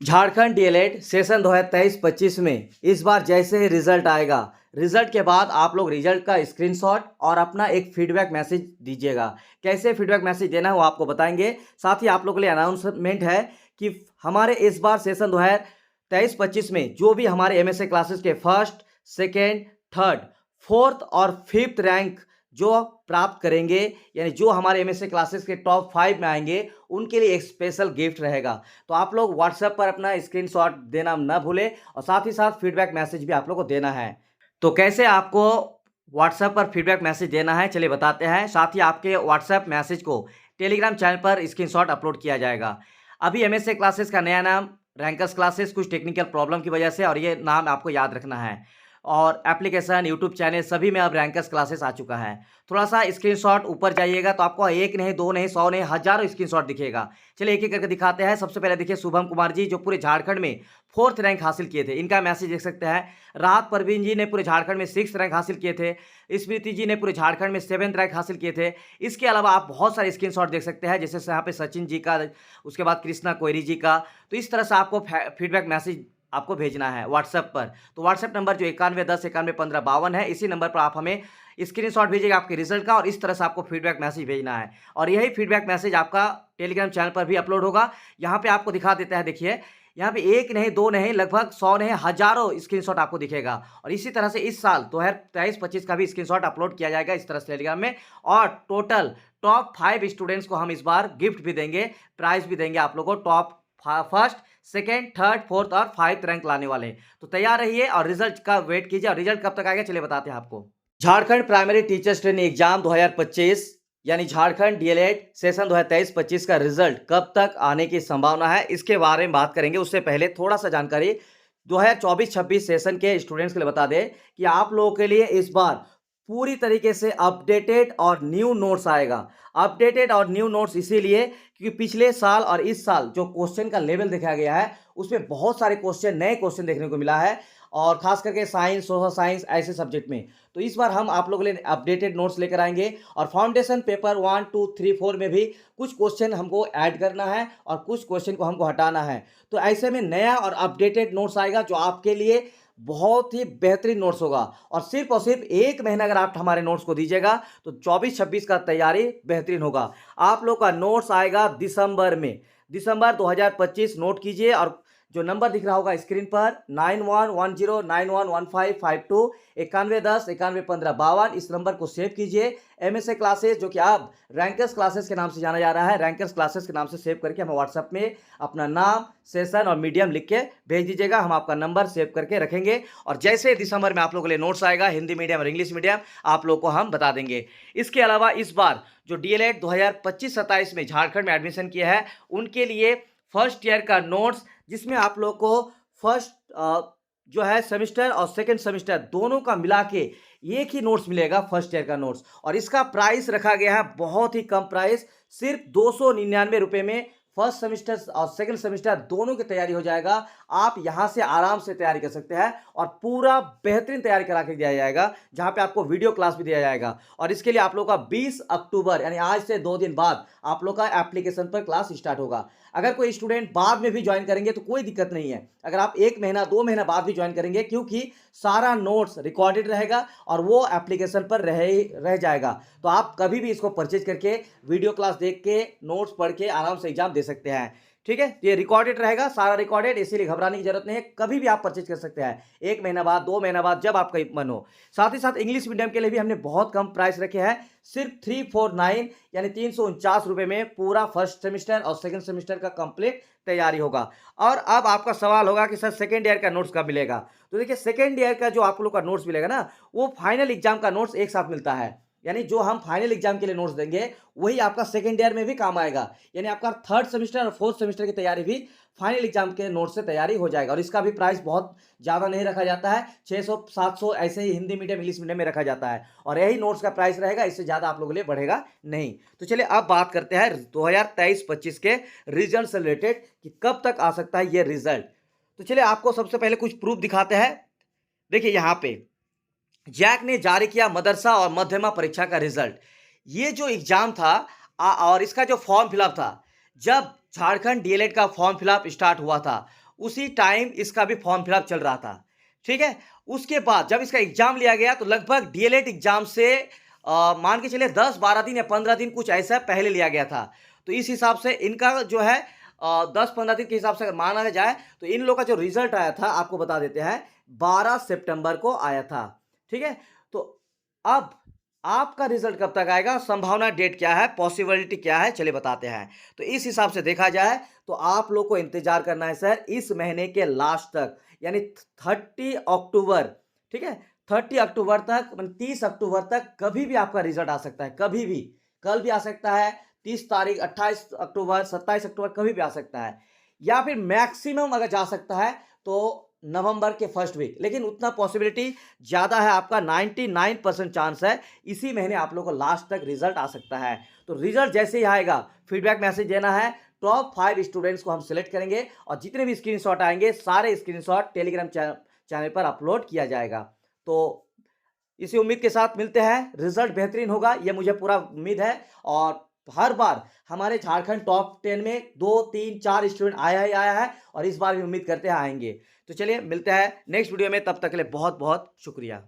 Jharkhand DElEd session 2023-25 में इस बार जैसे ही रिजल्ट आएगा, रिजल्ट के बाद आप लोग रिजल्ट का स्क्रीनशॉट और अपना एक फीडबैक मैसेज दीजिएगा। कैसे फीडबैक मैसेज देना है वो आपको बताएंगे। साथ ही आप लोगों के लिए अनाउंसमेंट है कि हमारे इस बार सेशन 2023-25 में जो भी हमारे एमएसए क्लासेस के फर्स्ट, सेकेंड, थर्ड, फोर्थ और फिफ्थ रैंक जो प्राप्त करेंगे, यानी जो हमारे एमएसए क्लासेस के टॉप 5 में आएंगे, उनके लिए एक स्पेशल गिफ्ट रहेगा। तो आप लोग व्हाट्सएप पर अपना स्क्रीनशॉट देना ना भूलें और साथ ही साथ फीडबैक मैसेज भी आप लोग को देना है। तो कैसे आपको व्हाट्सएप पर फीडबैक मैसेज देना है चलिए बताते हैं। साथ ही आपके व्हाट्सएप मैसेज को टेलीग्राम चैनल पर स्क्रीनशॉट अपलोड किया जाएगा। अभी एमएसए क्लासेस का नया नाम रैंकर्स क्लासेस कुछ टेक्निकल प्रॉब्लम की वजह से, और ये नाम आपको याद रखना है, और एप्लीकेशन यूट्यूब चैनल सभी में अब रैंकर्स क्लासेस आ चुका है। थोड़ा सा स्क्रीनशॉट ऊपर जाइएगा तो आपको एक नहीं, दो नहीं, 100 नहीं, हजारों स्क्रीनशॉट दिखेगा। चलिए एक एक करके दिखाते हैं। सबसे पहले देखिए शुभम कुमार जी जो पूरे झारखंड में 4th रैंक हासिल किए थे, इनका मैसेज देख सकते हैं। राहत परवीन जी ने पूरे झारखंड में 6th रैंक हासिल किए थे। स्मृति जी ने पूरे झारखंड में 7th रैंक हासिल किए थे। इसके अलावा आप बहुत सारे स्क्रीनशॉट देख सकते हैं, जैसे यहाँ पे सचिन जी का, उसके बाद कृष्णा कोयरी जी का। तो इस तरह से आपको फीडबैक मैसेज आपको भेजना है व्हाट्सएप पर। तो व्हाट्सएप नंबर जो 9110911552 है, इसी नंबर पर आप हमें स्क्रीनशॉट भेजिएगा आपके रिजल्ट का, और इस तरह से आपको फीडबैक मैसेज भेजना है। और यही फीडबैक मैसेज आपका टेलीग्राम चैनल पर भी अपलोड होगा। यहाँ पे आपको दिखा देता है, देखिए यहाँ पे एक नहीं, दो नहीं, लगभग 100 नहीं, हजारों स्क्रीनशॉट आपको दिखेगा। और इसी तरह से इस साल 2023-25 का भी स्क्रीनशॉट अपलोड किया जाएगा इस तरह से टेलीग्राम में। और टोटल टॉप 5 स्टूडेंट्स को हम इस बार गिफ्ट भी देंगे, प्राइज भी देंगे आप लोगों को। Top first, second, third, fourth और 5th रैंक लाने वाले। तो तैयार रहिए और रिजल्ट का वेट कीजिए। और रिजल्ट कब तक आएगा चलिए बताते हैं आपको। Jharkhand primary teachers training exam 2025 यानी झारखंड डीएलएड सेशन 2023-25 का रिजल्ट कब तक आने की संभावना है, इसके बारे में बात करेंगे। उससे पहले थोड़ा सा जानकारी 2024-26 सेशन के स्टूडेंट्स के लिए बता दें कि आप लोगों के लिए इस बार पूरी तरीके से अपडेटेड और न्यू नोट्स आएगा। अपडेटेड और न्यू नोट्स इसीलिए क्योंकि पिछले साल और इस साल जो क्वेश्चन का लेवल देखा गया है, उसमें बहुत सारे क्वेश्चन, नए क्वेश्चन देखने को मिला है, और खास करके साइंस, सोशल साइंस ऐसे सब्जेक्ट में। तो इस बार हम आप लोगों के लिए अपडेटेड नोट्स लेकर आएंगे। और फाउंडेशन पेपर 1, 2, 3, 4 में भी कुछ क्वेश्चन हमको ऐड करना है और कुछ क्वेश्चन को हमको हटाना है। तो ऐसे में नया और अपडेटेड नोट्स आएगा जो आपके लिए बहुत ही बेहतरीन नोट्स होगा। और सिर्फ एक महीना अगर आप हमारे नोट्स को दीजिएगा तो 24-26 का तैयारी बेहतरीन होगा। आप लोग का नोट्स आएगा दिसंबर में, दिसंबर 2025 नोट कीजिए। और जो नंबर दिख रहा होगा स्क्रीन पर 9110911552 9110911552, इस नंबर को सेव कीजिए। एमएसए क्लासेस जो कि अब रैंकर्स क्लासेस के नाम से जाना जा रहा है, रैंकर्स क्लासेस के नाम से सेव करके हमें व्हाट्सएप में अपना नाम, सेशन और मीडियम लिख के भेज दीजिएगा। हम आपका नंबर सेव करके रखेंगे और जैसे दिसंबर में आप लोगों के लिए नोट्स आएगा हिंदी मीडियम और इंग्लिश मीडियम, आप लोग को हम बता देंगे। इसके अलावा इस बार जो डीएलएड 2025-27 में झारखंड में एडमिशन किया है, उनके लिए फर्स्ट ईयर का नोट्स, जिसमें आप लोग को फर्स्ट जो है सेमिस्टर और सेकंड सेमिस्टर दोनों का मिला के एक ही नोट्स मिलेगा, फर्स्ट ईयर का नोट्स। और इसका प्राइस रखा गया है बहुत ही कम प्राइस, सिर्फ 299 रुपये में फर्स्ट सेमिस्टर और सेकंड सेमिस्टर दोनों की तैयारी हो जाएगा। आप यहां से आराम से तैयारी कर सकते हैं और पूरा बेहतरीन तैयारी करा के दिया जाएगा, जहां पे आपको वीडियो क्लास भी दिया जाएगा। और इसके लिए आप लोग का 20 अक्टूबर यानी आज से 2 दिन बाद आप लोग का एप्लीकेशन पर क्लास स्टार्ट होगा। अगर कोई स्टूडेंट बाद में भी ज्वाइन करेंगे तो कोई दिक्कत नहीं है, अगर आप 1 महीना 2 महीना बाद भी ज्वाइन करेंगे, क्योंकि सारा नोट्स रिकॉर्डेड रहेगा और वो एप्लीकेशन पर रह जाएगा। तो आप कभी भी इसको परचेज करके वीडियो क्लास देख के नोट्स पढ़ के आराम से एग्जाम दे सकते हैं। ठीक है, ये रिकॉर्डेड रहेगा, सारा रिकॉर्डेड, इसीलिए घबराने की जरूरत नहीं है। कभी भी आप परचेज कर सकते हैं, 1 महीना बाद, 2 महीना बाद, जब आपका मन हो। साथ ही साथ इंग्लिश मीडियम के लिए भी हमने बहुत कम प्राइस रखे हैं, सिर्फ 349 यानी 349 रुपये में पूरा फर्स्ट सेमिस्टर और सेकंड सेमिस्टर का कंप्लीट तैयारी होगा। और अब आपका सवाल होगा कि सर सेकेंड ईयर का नोट्स कब मिलेगा? तो देखिए सेकेंड ईयर का जो आप लोग का नोट्स मिलेगा ना, वो फाइनल एग्जाम का नोट्स एक साथ मिलता है। यानी जो हम फाइनल एग्जाम के लिए नोट्स देंगे वही आपका सेकेंड ईयर में भी काम आएगा। यानी आपका थर्ड सेमिस्टर और फोर्थ सेमिस्टर की तैयारी भी फाइनल एग्जाम के नोट्स से तैयारी हो जाएगा। और इसका भी प्राइस बहुत ज़्यादा नहीं रखा जाता है, 600-700 ऐसे ही हिंदी मीडियम इंग्लिश मीडियम में रखा जाता है। और यही नोट्स का प्राइस रहेगा, इससे ज़्यादा आप लोगों के लिए बढ़ेगा नहीं। तो चलिए अब बात करते हैं 2023-25 के रिजल्ट से रिलेटेड कि कब तक आ सकता है ये रिजल्ट। तो चलिए आपको सबसे पहले कुछ प्रूफ दिखाते हैं। देखिए यहाँ पे जैक ने जारी किया मदरसा और मध्यमा परीक्षा का रिजल्ट। ये जो एग्जाम था और इसका जो फॉर्म फिलअप था, जब झारखंड डीएलएड का फॉर्म फिलअप स्टार्ट हुआ था, उसी टाइम इसका भी फॉर्म फिलअप चल रहा था। ठीक है? उसके बाद जब इसका एग्ज़ाम लिया गया तो लगभग डीएलएड एग्ज़ाम से मान के चलिए 10-12 दिन या 15 दिन कुछ ऐसा पहले लिया गया था। तो इस हिसाब से इनका जो है 10-15 दिन के हिसाब से अगर माना जाए तो इन लोग का जो रिज़ल्ट आया था आपको बता देते हैं 12 सितंबर को आया था। ठीक है? तो अब आपका रिज़ल्ट कब तक आएगा? संभावना डेट क्या है? पॉसिबिलिटी क्या है? चलिए बताते हैं। तो इस हिसाब से देखा जाए तो आप लोग को इंतज़ार करना है सर इस महीने के लास्ट तक यानी 30 अक्टूबर, ठीक है? 30 अक्टूबर तक 30 अक्टूबर तक कभी भी आपका रिज़ल्ट आ सकता है, कभी भी। कल भी आ सकता है, 30 तारीख, 28 अक्टूबर, 27 अक्टूबर कभी भी आ सकता है। या फिर मैक्सिमम अगर जा सकता है तो नवंबर के फर्स्ट वीक, लेकिन उतना पॉसिबिलिटी ज़्यादा है आपका 99% चांस है इसी महीने आप लोगों को लास्ट तक रिजल्ट आ सकता है। तो रिजल्ट जैसे ही आएगा फीडबैक मैसेज देना है, टॉप 5 स्टूडेंट्स को हम सिलेक्ट करेंगे और जितने भी स्क्रीनशॉट आएंगे सारे स्क्रीनशॉट टेलीग्राम चैनल पर अपलोड किया जाएगा। तो इसी उम्मीद के साथ मिलते हैं, रिजल्ट बेहतरीन होगा ये मुझे पूरा उम्मीद है और हर बार हमारे झारखंड टॉप 10 में 2, 3, 4 स्टूडेंट आया ही आया है और इस बार भी उम्मीद करते हैं आएंगे। तो चलिए मिलते हैं नेक्स्ट वीडियो में, तब तक के लिए बहुत बहुत शुक्रिया।